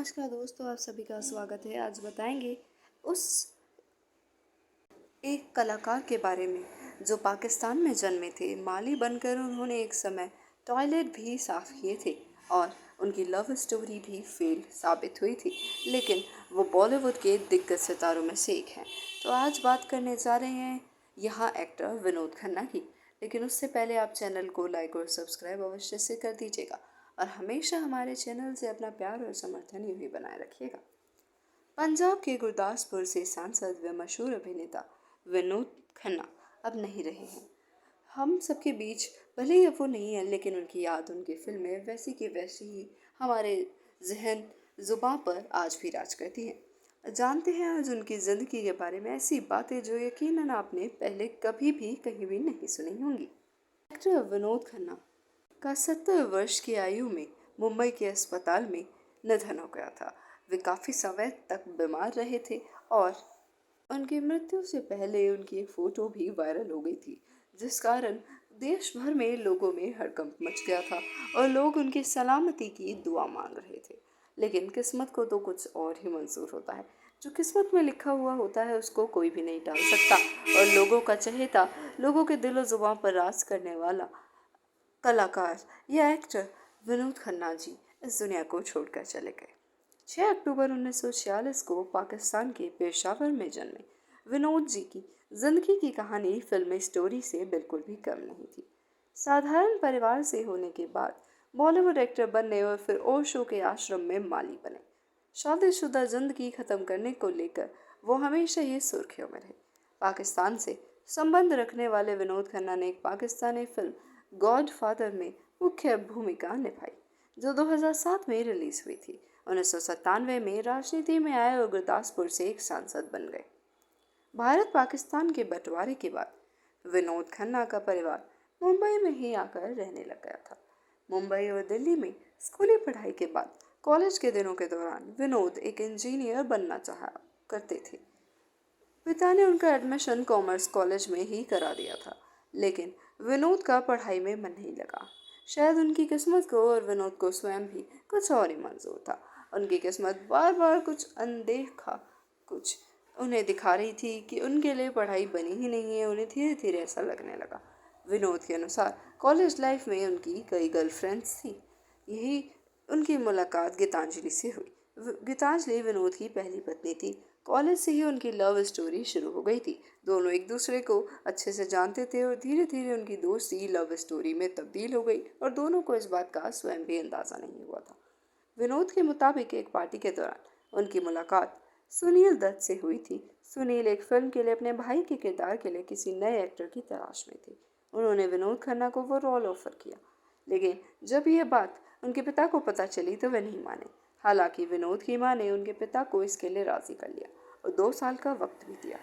नमस्कार दोस्तों, आप सभी का स्वागत है। आज बताएंगे उस एक कलाकार के बारे में जो पाकिस्तान में जन्मे थे। माली बनकर उन्होंने एक समय टॉयलेट भी साफ किए थे और उनकी लव स्टोरी भी फेल साबित हुई थी, लेकिन वो बॉलीवुड के दिग्गज सितारों में से एक हैं। तो आज बात करने जा रहे हैं यहाँ एक्टर विनोद खन्ना की। लेकिन उससे पहले आप चैनल को लाइक और सब्सक्राइब अवश्य से कर दीजिएगा और हमेशा हमारे चैनल से अपना प्यार और समर्थन यूं ही बनाए रखिएगा। पंजाब के गुरदासपुर से सांसद व मशहूर अभिनेता विनोद खन्ना अब नहीं रहे हैं हम सबके बीच। भले ही अब वो नहीं है, लेकिन उनकी याद, उनकी फिल्में वैसी की वैसी ही हमारे जहन जुबां पर आज भी राज करती हैं। जानते हैं आज उनकी ज़िंदगी के बारे में ऐसी बातें जो यकीनन आपने पहले कभी भी कहीं भी नहीं सुनी होंगी। एक्टर विनोद खन्ना का 70 वर्ष की आयु में मुंबई के अस्पताल में निधन हो गया था। वे काफ़ी समय तक बीमार रहे थे और उनकी मृत्यु से पहले उनकी एक फ़ोटो भी वायरल हो गई थी, जिस कारण देश भर में लोगों में हड़कंप मच गया था और लोग उनकी सलामती की दुआ मांग रहे थे। लेकिन किस्मत को तो कुछ और ही मंजूर होता है। जो किस्मत में लिखा हुआ होता है उसको कोई भी नहीं टाल सकता। और लोगों का चहेता, लोगों के दिलो जुबान पर राज करने वाला कलाकार या एक्टर विनोद खन्ना जी इस दुनिया को छोड़कर चले गए। 6 अक्टूबर 1946 को पाकिस्तान के पेशावर में जन्मे विनोद जी की जिंदगी की कहानी फिल्मी स्टोरी से बिल्कुल भी कम नहीं थी। साधारण परिवार से होने के बाद बॉलीवुड एक्टर बनने और फिर ओशो के आश्रम में माली बने। शादीशुदा जिंदगी खत्म करने को लेकर वो हमेशा ही सुर्खियों में रहे। पाकिस्तान से संबंध रखने वाले विनोद खन्ना ने एक पाकिस्तानी फिल्म गॉड फादर में मुख्य भूमिका निभाई, जो 2007 में रिलीज हुई थी। 1997 में राजनीति में आए और गुरदासपुर से एक सांसद बन गए। भारत पाकिस्तान के बंटवारे के बाद विनोद खन्ना का परिवार मुंबई में ही आकर रहने लग गया था। मुंबई और दिल्ली में स्कूली पढ़ाई के बाद कॉलेज के दिनों के दौरान विनोद एक इंजीनियर बनना चाहा करते थे। पिता ने उनका एडमिशन कॉमर्स कॉलेज में ही करा दिया था, लेकिन विनोद का पढ़ाई में मन नहीं लगा। शायद उनकी किस्मत को और विनोद को स्वयं भी कुछ और ही मंजूर था। उनकी किस्मत बार बार कुछ अनदेखा कुछ उन्हें दिखा रही थी कि उनके लिए पढ़ाई बनी ही नहीं है। उन्हें धीरे धीरे ऐसा लगने लगा। विनोद के अनुसार कॉलेज लाइफ में उनकी कई गर्लफ्रेंड्स थी। यही उनकी मुलाकात गीतांजलि से हुई। गीतांजलि विनोद की पहली पत्नी थी। कॉलेज से ही उनकी लव स्टोरी शुरू हो गई थी। दोनों एक दूसरे को अच्छे से जानते थे और धीरे धीरे उनकी दोस्ती लव स्टोरी में तब्दील हो गई और दोनों को इस बात का स्वयं भी अंदाज़ा नहीं हुआ था। विनोद के मुताबिक एक पार्टी के दौरान उनकी मुलाकात सुनील दत्त से हुई थी। सुनील एक फिल्म के लिए अपने भाई के किरदार के लिए किसी नए एक्टर की तलाश में थे। उन्होंने विनोद खन्ना को वो रोल ऑफर किया, लेकिन जब यह बात उनके पिता को पता चली तो वे नहीं माने। हालांकि विनोद की मां ने उनके पिता को इसके लिए राजी कर लिया और 2 साल का वक्त भी दिया।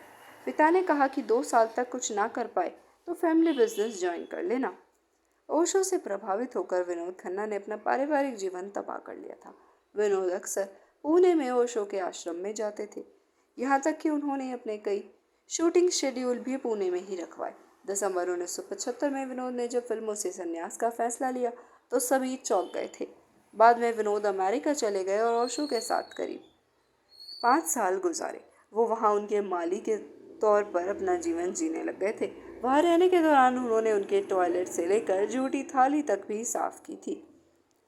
पिता ने कहा कि 2 साल तक कुछ ना कर पाए तो फैमिली बिजनेस ज्वाइन कर लेना। ओशो से प्रभावित होकर विनोद खन्ना ने अपना पारिवारिक जीवन तबाह कर लिया था। विनोद अक्सर पुणे में ओशो के आश्रम में जाते थे, यहाँ तक कि उन्होंने अपने कई शूटिंग शेड्यूल भी पुणे में ही रखवाए। दिसंबर 1975 में विनोद ने जब फिल्मों से संन्यास का फैसला लिया तो सभी चौंक गए थे। बाद में विनोद अमेरिका चले गए और ओशो के साथ करीब 5 साल गुजारे। वो वहाँ उनके माली के तौर पर अपना जीवन जीने लग गए थे। वहाँ रहने के दौरान उन्होंने उनके टॉयलेट से लेकर जूठी थाली तक भी साफ की थी।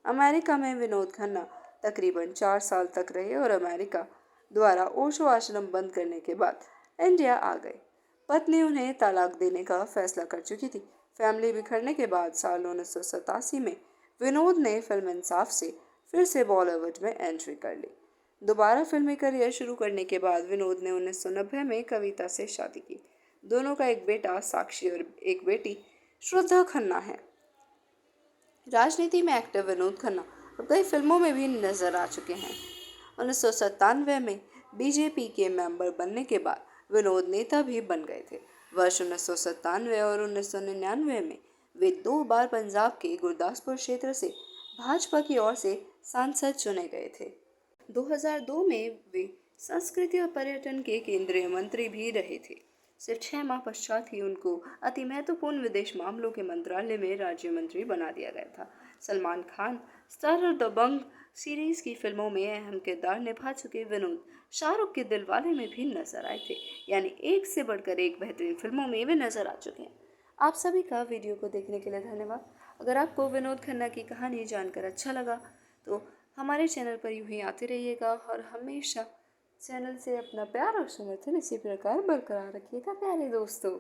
अमेरिका में विनोद खन्ना तकरीबन 4 साल तक रहे और अमेरिका द्वारा ओशो आश्रम बंद करने के बाद इंडिया आ गए। पत्नी उन्हें तलाक देने का फैसला कर चुकी थी। फैमिली बिखरने के बाद साल 1987 में विनोद ने फिल्म इंसाफ से फिर से बॉलीवुड में एंट्री कर ली। दोबारा फिल्मी करियर शुरू करने के बाद विनोद ने 1990 में कविता से शादी की। दोनों का एक बेटा साक्षी और एक बेटी श्रद्धा खन्ना है। राजनीति में एक्टिव विनोद खन्ना अब कई फिल्मों में भी नजर आ चुके हैं। 1997 में बीजेपी के मेंबर बनने के बाद विनोद नेता भी बन गए थे। वर्ष 1997 और 1999 में वे 2 बार पंजाब के गुरदासपुर क्षेत्र से भाजपा की ओर से सांसद चुने गए थे। 2002 में वे संस्कृति और पर्यटन के केंद्रीय मंत्री भी रहे थे। सिर्फ 6 माह पश्चात ही उनको अति महत्वपूर्ण विदेश मामलों के मंत्रालय में राज्य मंत्री बना दिया गया था। सलमान खान स्टारर दबंग सीरीज की फिल्मों में अहम किरदार निभा चुके विनोद शाहरुख के दिलवाले में भी नजर आए थे। यानी एक से बढ़कर एक बेहतरीन फिल्मों में वे नजर आ चुके हैं। आप सभी का वीडियो को देखने के लिए धन्यवाद। अगर आपको विनोद खन्ना की कहानी जानकर अच्छा लगा तो हमारे चैनल पर यूं ही आते रहिएगा और हमेशा चैनल से अपना प्यार और समर्थन इसी प्रकार बरकरार रखिएगा प्यारे दोस्तों।